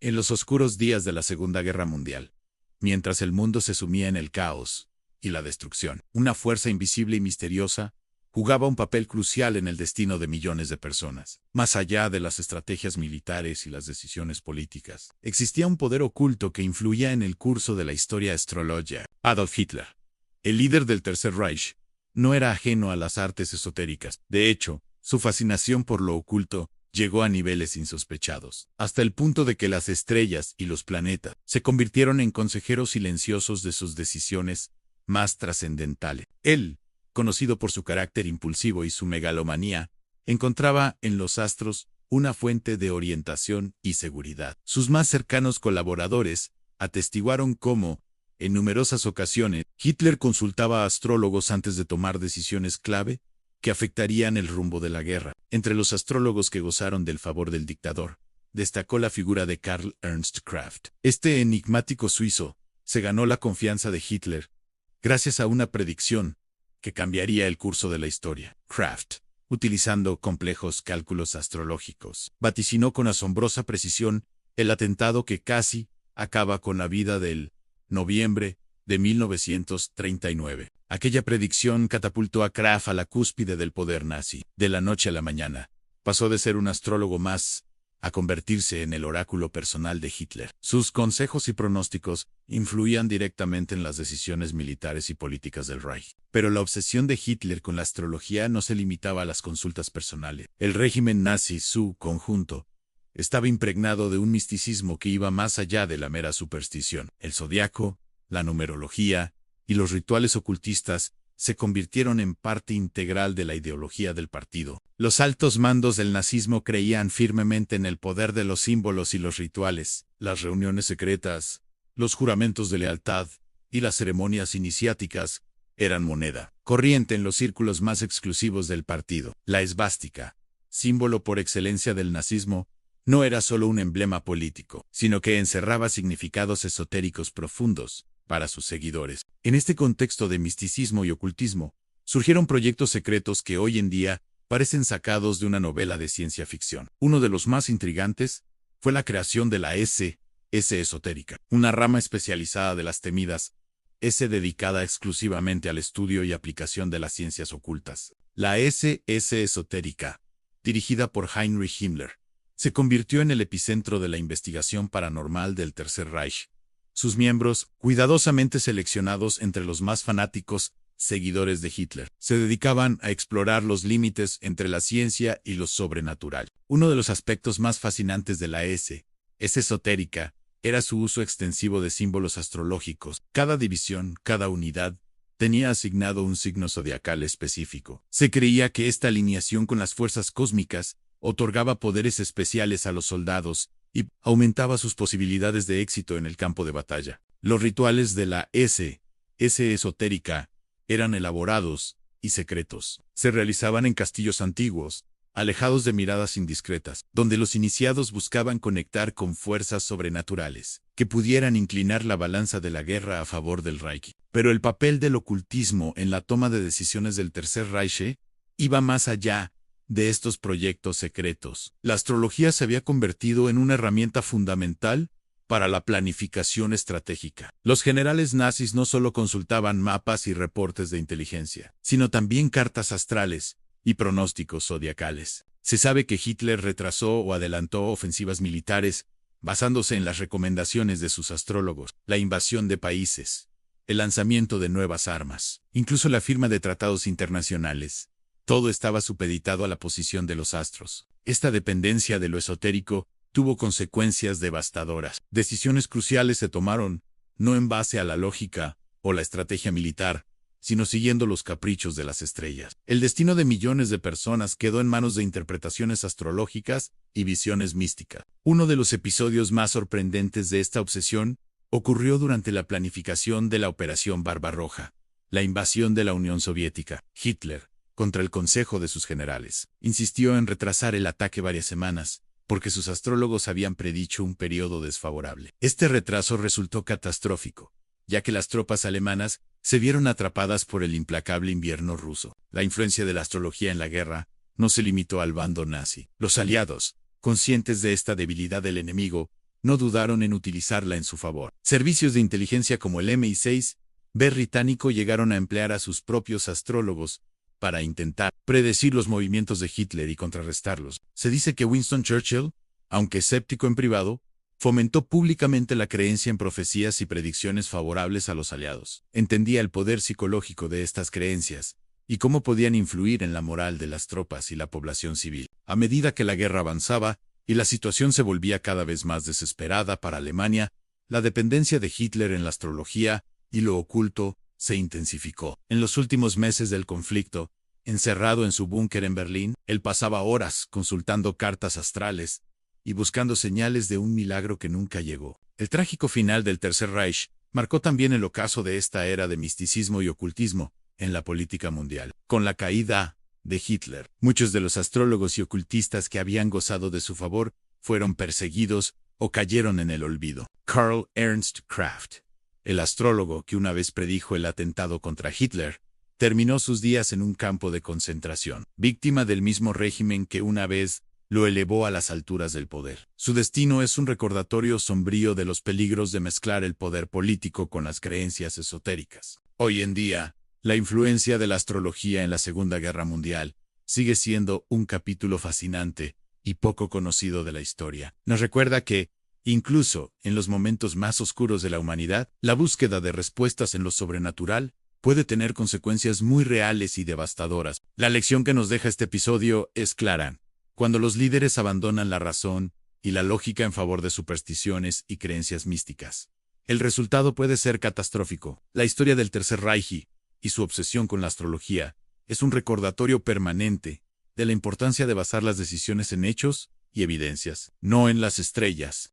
En los oscuros días de la Segunda Guerra Mundial, mientras el mundo se sumía en el caos y la destrucción, una fuerza invisible y misteriosa jugaba un papel crucial en el destino de millones de personas. Más allá de las estrategias militares y las decisiones políticas, existía un poder oculto que influía en el curso de la historia astrológica. Adolf Hitler, el líder del Tercer Reich, no era ajeno a las artes esotéricas. De hecho, su fascinación por lo oculto llegó a niveles insospechados, hasta el punto de que las estrellas y los planetas se convirtieron en consejeros silenciosos de sus decisiones más trascendentales. Él, conocido por su carácter impulsivo y su megalomanía, encontraba en los astros una fuente de orientación y seguridad. Sus más cercanos colaboradores atestiguaron cómo, en numerosas ocasiones, Hitler consultaba a astrólogos antes de tomar decisiones clave que afectarían el rumbo de la guerra. Entre los astrólogos que gozaron del favor del dictador, destacó la figura de Karl Ernst Kraft. Este enigmático suizo se ganó la confianza de Hitler gracias a una predicción que cambiaría el curso de la historia. Kraft, utilizando complejos cálculos astrológicos, vaticinó con asombrosa precisión el atentado que casi acaba con la vida del noviembre de 1939. Aquella predicción catapultó a Kraft a la cúspide del poder nazi. De la noche a la mañana, pasó de ser un astrólogo más a convertirse en el oráculo personal de Hitler. Sus consejos y pronósticos influían directamente en las decisiones militares y políticas del Reich. Pero la obsesión de Hitler con la astrología no se limitaba a las consultas personales. El régimen nazi, su conjunto, estaba impregnado de un misticismo que iba más allá de la mera superstición. El zodiaco, la numerología y los rituales ocultistas se convirtieron en parte integral de la ideología del partido. Los altos mandos del nazismo creían firmemente en el poder de los símbolos y los rituales. Las reuniones secretas, los juramentos de lealtad y las ceremonias iniciáticas eran moneda corriente en los círculos más exclusivos del partido. La esvástica, símbolo por excelencia del nazismo, no era solo un emblema político, sino que encerraba significados esotéricos profundos para sus seguidores. En este contexto de misticismo y ocultismo, surgieron proyectos secretos que hoy en día parecen sacados de una novela de ciencia ficción. Uno de los más intrigantes fue la creación de la S esotérica, una rama especializada de las temidas S dedicada exclusivamente al estudio y aplicación de las ciencias ocultas. La S esotérica, dirigida por Heinrich Himmler, se convirtió en el epicentro de la investigación paranormal del Tercer Reich. Sus miembros, cuidadosamente seleccionados entre los más fanáticos seguidores de Hitler, se dedicaban a explorar los límites entre la ciencia y lo sobrenatural. Uno de los aspectos más fascinantes de la S esotérica era su uso extensivo de símbolos astrológicos. Cada división, cada unidad, tenía asignado un signo zodiacal específico. Se creía que esta alineación con las fuerzas cósmicas otorgaba poderes especiales a los soldados y aumentaba sus posibilidades de éxito en el campo de batalla. Los rituales de la S esotérica eran elaborados y secretos. Se realizaban en castillos antiguos, alejados de miradas indiscretas, donde los iniciados buscaban conectar con fuerzas sobrenaturales que pudieran inclinar la balanza de la guerra a favor del Reich. Pero el papel del ocultismo en la toma de decisiones del Tercer Reich iba más allá de estos proyectos secretos. La astrología se había convertido en una herramienta fundamental para la planificación estratégica. Los generales nazis no solo consultaban mapas y reportes de inteligencia, sino también cartas astrales y pronósticos zodiacales. Se sabe que Hitler retrasó o adelantó ofensivas militares basándose en las recomendaciones de sus astrólogos, la invasión de países, el lanzamiento de nuevas armas, incluso la firma de tratados internacionales. Todo estaba supeditado a la posición de los astros. Esta dependencia de lo esotérico tuvo consecuencias devastadoras. Decisiones cruciales se tomaron no en base a la lógica o la estrategia militar, sino siguiendo los caprichos de las estrellas. El destino de millones de personas quedó en manos de interpretaciones astrológicas y visiones místicas. Uno de los episodios más sorprendentes de esta obsesión ocurrió durante la planificación de la Operación Barbarroja, la invasión de la Unión Soviética. Hitler, contra el consejo de sus generales, insistió en retrasar el ataque varias semanas, porque sus astrólogos habían predicho un periodo desfavorable. Este retraso resultó catastrófico, ya que las tropas alemanas se vieron atrapadas por el implacable invierno ruso. La influencia de la astrología en la guerra no se limitó al bando nazi. Los aliados, conscientes de esta debilidad del enemigo, no dudaron en utilizarla en su favor. Servicios de inteligencia como el MI6 británico llegaron a emplear a sus propios astrólogos para intentar predecir los movimientos de Hitler y contrarrestarlos. Se dice que Winston Churchill, aunque escéptico en privado, fomentó públicamente la creencia en profecías y predicciones favorables a los aliados. Entendía el poder psicológico de estas creencias y cómo podían influir en la moral de las tropas y la población civil. A medida que la guerra avanzaba y la situación se volvía cada vez más desesperada para Alemania, la dependencia de Hitler en la astrología y lo oculto se intensificó. En los últimos meses del conflicto, encerrado en su búnker en Berlín, él pasaba horas consultando cartas astrales y buscando señales de un milagro que nunca llegó. El trágico final del Tercer Reich marcó también el ocaso de esta era de misticismo y ocultismo en la política mundial. Con la caída de Hitler, muchos de los astrólogos y ocultistas que habían gozado de su favor fueron perseguidos o cayeron en el olvido. Karl Ernst Kraft, el astrólogo que una vez predijo el atentado contra Hitler, terminó sus días en un campo de concentración, víctima del mismo régimen que una vez lo elevó a las alturas del poder. Su destino es un recordatorio sombrío de los peligros de mezclar el poder político con las creencias esotéricas. Hoy en día, la influencia de la astrología en la Segunda Guerra Mundial sigue siendo un capítulo fascinante y poco conocido de la historia. Nos recuerda que, incluso en los momentos más oscuros de la humanidad, la búsqueda de respuestas en lo sobrenatural puede tener consecuencias muy reales y devastadoras. La lección que nos deja este episodio es clara. Cuando los líderes abandonan la razón y la lógica en favor de supersticiones y creencias místicas, el resultado puede ser catastrófico. La historia del Tercer Reich y su obsesión con la astrología es un recordatorio permanente de la importancia de basar las decisiones en hechos y evidencias, no en las estrellas.